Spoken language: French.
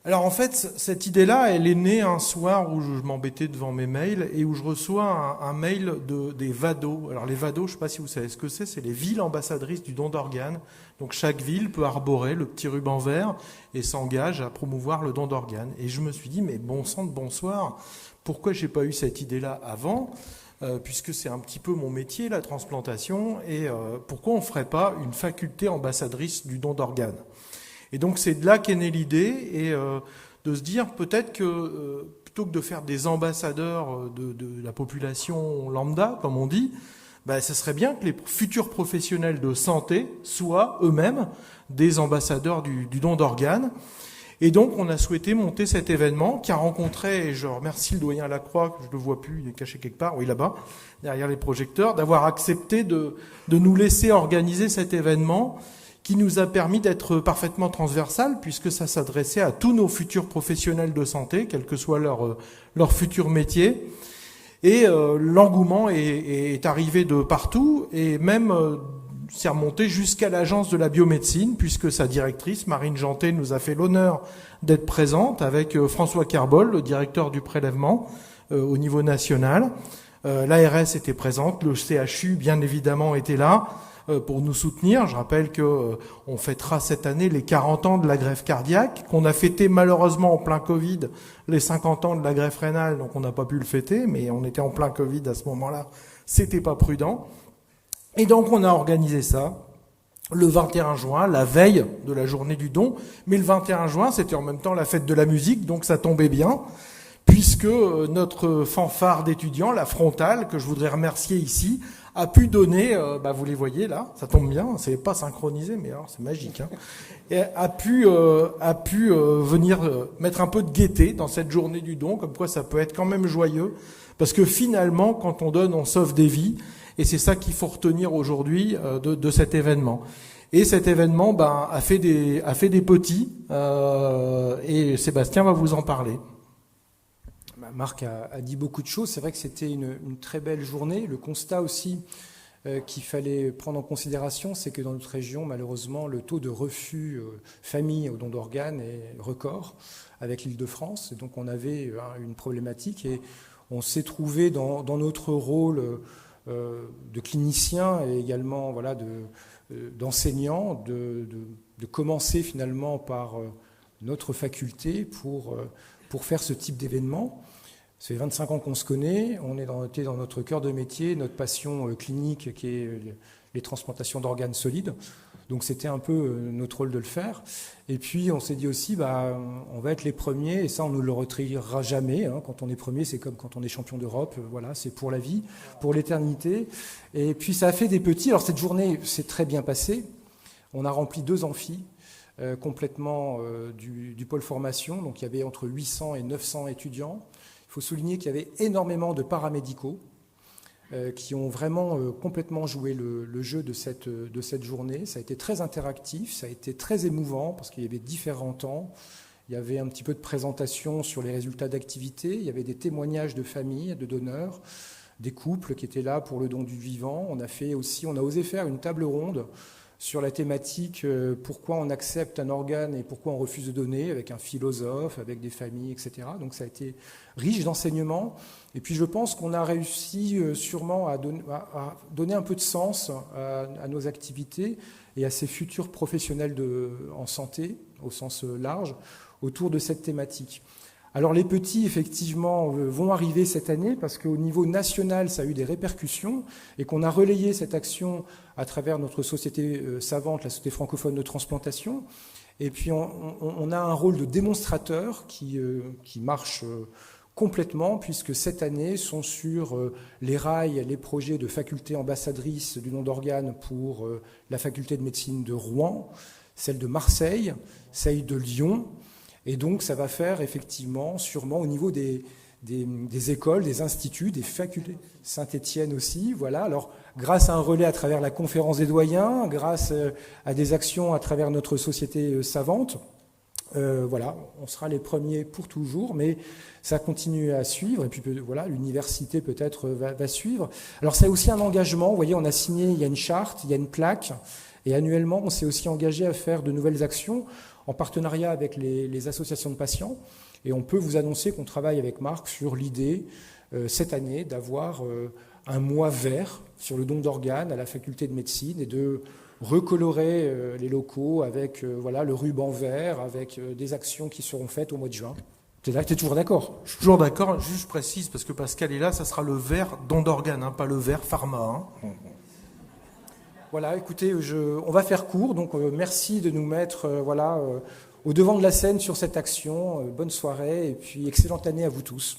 Alors en fait, cette idée-là, elle est née un soir où je m'embêtais devant mes mails et où je reçois un mail des VADO. Alors les VADO, je ne sais pas si vous savez ce que c'est les villes ambassadrices du don d'organes. Donc chaque ville peut arborer le petit ruban vert et s'engage à promouvoir le don d'organes. Et je me suis dit, mais bon sang de bonsoir, pourquoi j'ai pas eu cette idée-là avant puisque c'est un petit peu mon métier, la transplantation, et pourquoi on ne ferait pas une faculté ambassadrice du don d'organes? Et donc c'est de là qu'est née l'idée, et de se dire peut-être que plutôt que de faire des ambassadeurs de la population lambda, comme on dit, ça serait bien que les futurs professionnels de santé soient eux-mêmes des ambassadeurs du don d'organes. Et donc on a souhaité monter cet événement qui a rencontré, et je remercie le doyen Lacroix, que je ne le vois plus, il est caché quelque part, oui là-bas, derrière les projecteurs, d'avoir accepté de nous laisser organiser cet événement qui nous a permis d'être parfaitement transversal, puisque ça s'adressait à tous nos futurs professionnels de santé, quel que soit leur futur métier. Et l'engouement est arrivé de partout, et même s'est remonté jusqu'à l'agence de la biomédecine, puisque sa directrice, Marine Janté, nous a fait l'honneur d'être présente avec François Kerbol, le directeur du prélèvement au niveau national. L'ARS était présente, le CHU, bien évidemment, était là pour nous soutenir. Je rappelle que on fêtera cette année les 40 ans de la greffe cardiaque, qu'on a fêté malheureusement en plein Covid les 50 ans de la greffe rénale, donc on n'a pas pu le fêter, mais on était en plein Covid à ce moment-là, c'était pas prudent. Et donc on a organisé ça le 21 juin, la veille de la journée du don, mais le 21 juin c'était en même temps la fête de la musique, donc ça tombait bien, puisque notre fanfare d'étudiants, la frontale, que je voudrais remercier ici, a pu donner, vous les voyez là, ça tombe bien, c'est pas synchronisé, mais alors c'est magique, hein, et a pu venir mettre un peu de gaieté dans cette journée du don, comme quoi ça peut être quand même joyeux, parce que finalement, quand on donne, on sauve des vies, et c'est ça qu'il faut retenir aujourd'hui de cet événement. Et cet événement a fait des petits, et Sébastien va vous en parler. Marc a dit beaucoup de choses. C'est vrai que c'était une très belle journée. Le constat aussi qu'il fallait prendre en considération, c'est que dans notre région, malheureusement, le taux de refus famille au don d'organes est record avec l'Île-de-France. Et donc on avait une problématique et on s'est trouvé dans notre rôle de clinicien et également d'enseignant de commencer finalement par notre faculté pour faire ce type d'événement. Ça fait 25 ans qu'on se connaît, on était dans notre cœur de métier, notre passion clinique qui est les transplantations d'organes solides. Donc c'était un peu notre rôle de le faire. Et puis on s'est dit aussi, on va être les premiers, et ça on ne le retirera jamais. Hein. Quand on est premier, c'est comme quand on est champion d'Europe, voilà, c'est pour la vie, pour l'éternité. Et puis ça a fait des petits. Alors cette journée s'est très bien passée. On a rempli 2 amphis. Complètement du pôle formation, donc il y avait entre 800 et 900 étudiants. Il faut souligner qu'il y avait énormément de paramédicaux qui ont vraiment complètement joué le jeu de cette journée. Ça a été très interactif, ça a été très émouvant parce qu'il y avait différents temps. Il y avait un petit peu de présentation sur les résultats d'activité, il y avait des témoignages de familles, de donneurs, des couples qui étaient là pour le don du vivant. On a osé faire une table ronde sur la thématique pourquoi on accepte un organe et pourquoi on refuse de donner, avec un philosophe, avec des familles, etc. Donc ça a été riche d'enseignements. Et puis je pense qu'on a réussi sûrement à donner un peu de sens à nos activités et à ces futurs professionnels en santé, au sens large, autour de cette thématique. Alors les petits, effectivement, vont arriver cette année parce qu'au niveau national, ça a eu des répercussions et qu'on a relayé cette action à travers notre société savante, la Société francophone de transplantation. Et puis on a un rôle de démonstrateur qui marche complètement puisque cette année sont sur les rails les projets de faculté ambassadrice du don d'organes pour la faculté de médecine de Rouen, celle de Marseille, celle de Lyon. Et donc, ça va faire effectivement, sûrement au niveau des écoles, des instituts, des facultés, Saint-Étienne aussi. Voilà. Alors, grâce à un relais à travers la conférence des doyens, grâce à des actions à travers notre société savante, voilà, on sera les premiers pour toujours, mais ça continue à suivre. Et puis, voilà, l'université peut-être va suivre. Alors, c'est aussi un engagement. Vous voyez, on a signé, il y a une charte, il y a une plaque. Et annuellement, on s'est aussi engagé à faire de nouvelles actions en partenariat avec les associations de patients. Et on peut vous annoncer qu'on travaille avec Marc sur l'idée, cette année, d'avoir un mois vert sur le don d'organes à la faculté de médecine et de recolorer les locaux avec le ruban vert, avec des actions qui seront faites au mois de juin. Tu es toujours d'accord? Je suis toujours d'accord, juste je précise, parce que Pascal est là, ça sera le vert don d'organes, hein, pas le vert pharma. Hein. Voilà, écoutez, on va faire court, donc merci de nous mettre au devant de la scène sur cette action. Bonne soirée et puis excellente année à vous tous.